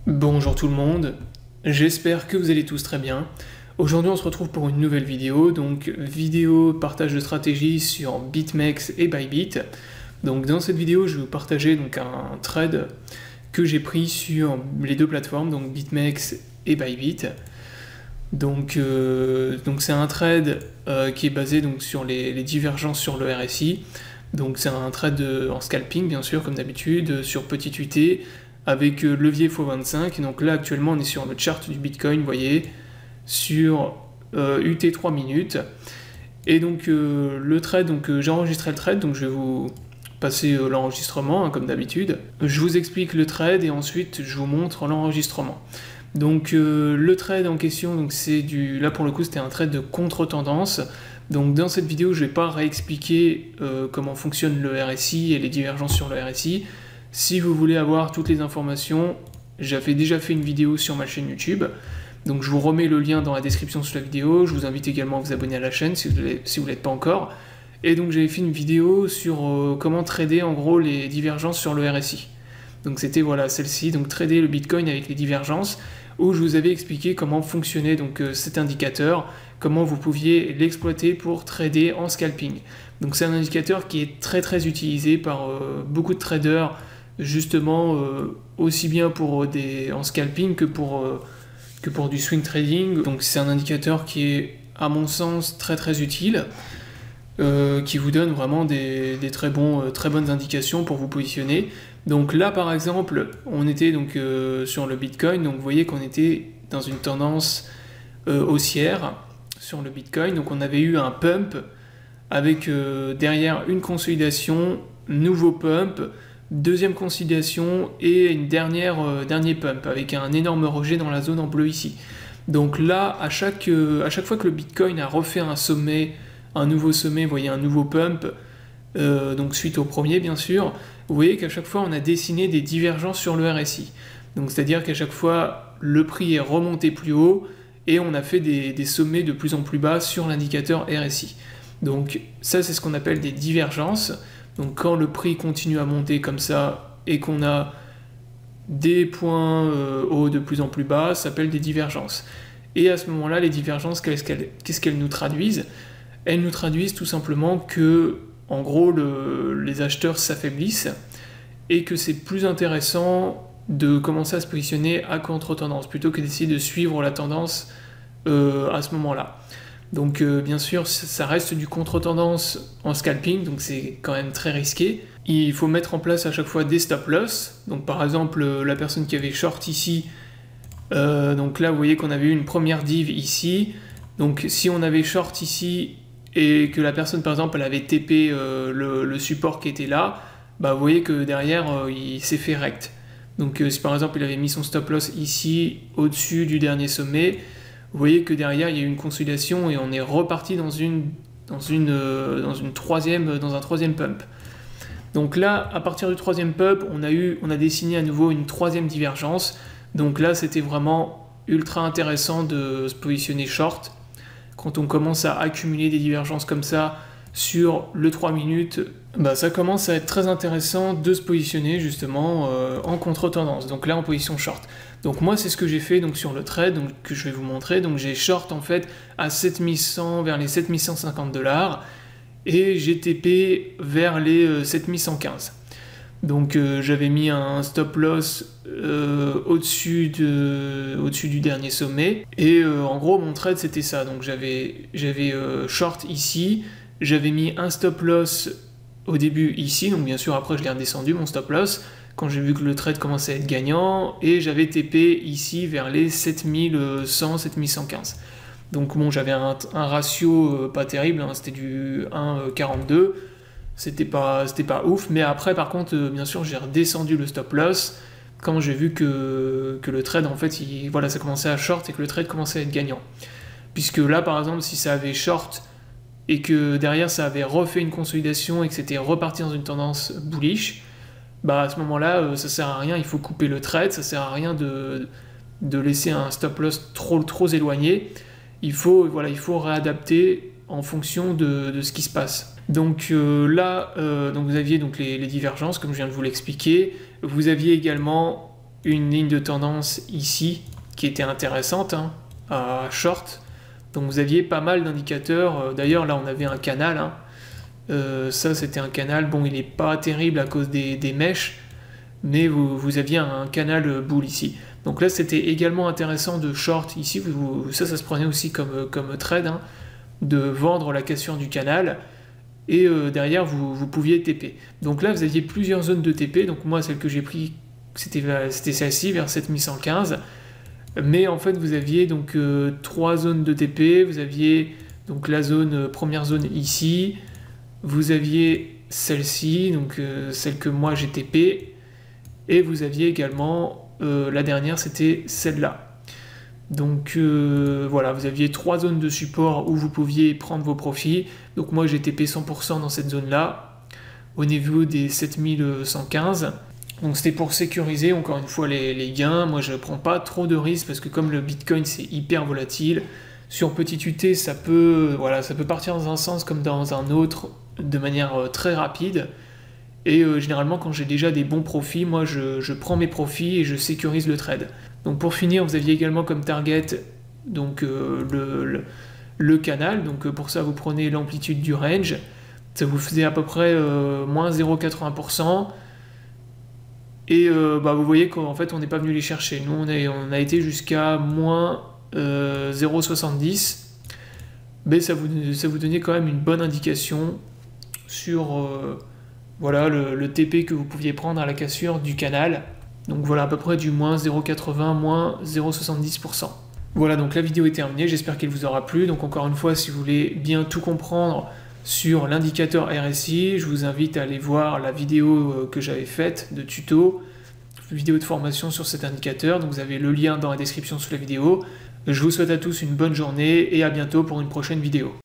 Bonjour tout le monde, j'espère que vous allez tous très bien. Aujourd'hui on se retrouve pour une nouvelle vidéo, donc vidéo partage de stratégie sur BitMEX et Bybit. Donc dans cette vidéo je vais vous partager donc un trade que j'ai pris sur les deux plateformes, donc BitMEX et Bybit. Donc c'est un trade qui est basé donc sur les divergences sur le RSI. Donc c'est un trade en scalping bien sûr comme d'habitude, sur petit UT, avec levier x25, et donc là actuellement on est sur le chart du Bitcoin, vous voyez, sur UT 3 minutes, et donc le trade, donc j'ai enregistré le trade, donc je vais vous passer l'enregistrement, hein, comme d'habitude. Je vous explique le trade, et ensuite je vous montre l'enregistrement. Donc le trade en question, donc c'est là pour le coup c'était un trade de contre-tendance. Donc dans cette vidéo je ne vais pas réexpliquer comment fonctionne le RSI et les divergences sur le RSI. Si vous voulez avoir toutes les informations, j'avais déjà fait une vidéo sur ma chaîne YouTube, donc je vous remets le lien dans la description sous la vidéo. Je vous invite également à vous abonner à la chaîne si vous ne l'êtes pas encore. Et donc j'avais fait une vidéo sur comment trader en gros les divergences sur le RSI. Donc c'était voilà celle-ci, donc trader le Bitcoin avec les divergences, où je vous avais expliqué comment fonctionnait donc cet indicateur, comment vous pouviez l'exploiter pour trader en scalping. Donc c'est un indicateur qui est très utilisé par beaucoup de traders, justement aussi bien pour en scalping que pour du swing trading. Donc c'est un indicateur qui est à mon sens très utile, qui vous donne vraiment des très bonnes indications pour vous positionner. Donc là par exemple on était donc sur le Bitcoin, donc vous voyez qu'on était dans une tendance haussière sur le Bitcoin, donc on avait eu un pump avec derrière une consolidation, nouveau pump, deuxième consolidation et une dernier pump avec un énorme rejet dans la zone en bleu ici. Donc là, à chaque fois que le Bitcoin a refait un sommet, un nouveau sommet, vous voyez un nouveau pump, donc suite au premier bien sûr, vous voyez qu'à chaque fois on a dessiné des divergences sur le RSI. Donc c'est-à-dire qu'à chaque fois le prix est remonté plus haut et on a fait des sommets de plus en plus bas sur l'indicateur RSI. Donc ça c'est ce qu'on appelle des divergences. Donc quand le prix continue à monter comme ça et qu'on a des points hauts de plus en plus bas, ça s'appelle des divergences. Et à ce moment-là, les divergences, qu'est-ce qu'elles nous traduisent? Elles nous traduisent tout simplement que, en gros, les acheteurs s'affaiblissent et que c'est plus intéressant de commencer à se positionner à contre-tendance plutôt que d'essayer de suivre la tendance à ce moment-là. Donc bien sûr, ça reste du contre-tendance en scalping, donc c'est quand même très risqué. Il faut mettre en place à chaque fois des stop-loss. Donc par exemple, la personne qui avait short ici, donc là vous voyez qu'on avait eu une première div ici. Donc si on avait short ici et que la personne par exemple elle avait TP le support qui était là, bah vous voyez que derrière il s'est fait rect. Donc si par exemple il avait mis son stop-loss ici au-dessus du dernier sommet, vous voyez que derrière il y a eu une consolidation et on est reparti dans un troisième pump. Donc là, à partir du troisième pump, on a dessiné à nouveau une troisième divergence. Donc là, c'était vraiment ultra intéressant de se positionner short. Quand on commence à accumuler des divergences comme ça sur le 3 minutes, bah ça commence à être très intéressant de se positionner justement en contre-tendance. Donc là, en position short. Donc moi c'est ce que j'ai fait donc sur le trade, donc que je vais vous montrer. Donc j'ai short en fait à 7100 vers les 7150 $, et j'ai TP vers les 7115. Donc j'avais mis un stop loss au-dessus du dernier sommet, et en gros mon trade c'était ça. Donc j'avais short ici, j'avais mis un stop loss au début ici, donc bien sûr après je l'ai redescendu mon stop loss quand j'ai vu que le trade commençait à être gagnant, et j'avais TP ici vers les 7100, 7115. Donc bon, j'avais un ratio pas terrible, hein, c'était du 1,42, c'était pas ouf, mais après par contre, bien sûr, j'ai redescendu le stop loss quand j'ai vu que le trade, en fait, voilà, ça commençait à short et que le trade commençait à être gagnant. Puisque là, par exemple, si ça avait short et que derrière ça avait refait une consolidation et que c'était reparti dans une tendance bullish, bah à ce moment-là, ça sert à rien, il faut couper le trade, ça sert à rien de laisser un stop loss trop éloigné. Il faut réadapter en fonction de ce qui se passe. Donc là, donc vous aviez donc les divergences, comme je viens de vous l'expliquer. Vous aviez également une ligne de tendance ici qui était intéressante, hein, à short. Donc vous aviez pas mal d'indicateurs. D'ailleurs là on avait un canal, hein. Ça c'était un canal, bon il n'est pas terrible à cause des mèches, mais vous aviez un canal bull ici. Donc là c'était également intéressant de short ici, ça se prenait aussi comme trade, hein, de vendre la cassure du canal, et derrière vous pouviez TP. Donc là vous aviez plusieurs zones de TP, donc moi celle que j'ai pris c'était celle-ci vers 7115, mais en fait vous aviez donc 3 zones de TP, vous aviez donc la première zone ici, vous aviez celle-ci, donc celle que moi j'ai TP, et vous aviez également la dernière, c'était celle-là. Donc voilà, vous aviez 3 zones de support où vous pouviez prendre vos profits. Donc moi j'ai TP 100% dans cette zone-là, au niveau des 7115. Donc c'était pour sécuriser encore une fois les gains. Moi je ne prends pas trop de risques parce que comme le Bitcoin c'est hyper volatile, sur petit UT ça peut partir dans un sens comme dans un autre de manière très rapide. Et généralement quand j'ai déjà des bons profits, moi je prends mes profits et je sécurise le trade. Donc pour finir, vous aviez également comme target donc, le canal. Donc pour ça vous prenez l'amplitude du range. Ça vous faisait à peu près moins 0,80%. Et vous voyez qu'en fait on n'est pas venu les chercher. Nous on a été jusqu'à moins 0,70. Mais ça vous donnait quand même une bonne indication sur voilà, le TP que vous pouviez prendre à la cassure du canal. Donc voilà, à peu près du moins 0,80, moins 0,70%. Voilà, donc la vidéo est terminée, j'espère qu'elle vous aura plu. Donc encore une fois, si vous voulez bien tout comprendre sur l'indicateur RSI, je vous invite à aller voir la vidéo que j'avais faite de tuto, vidéo de formation sur cet indicateur. Donc vous avez le lien dans la description sous la vidéo. Je vous souhaite à tous une bonne journée et à bientôt pour une prochaine vidéo.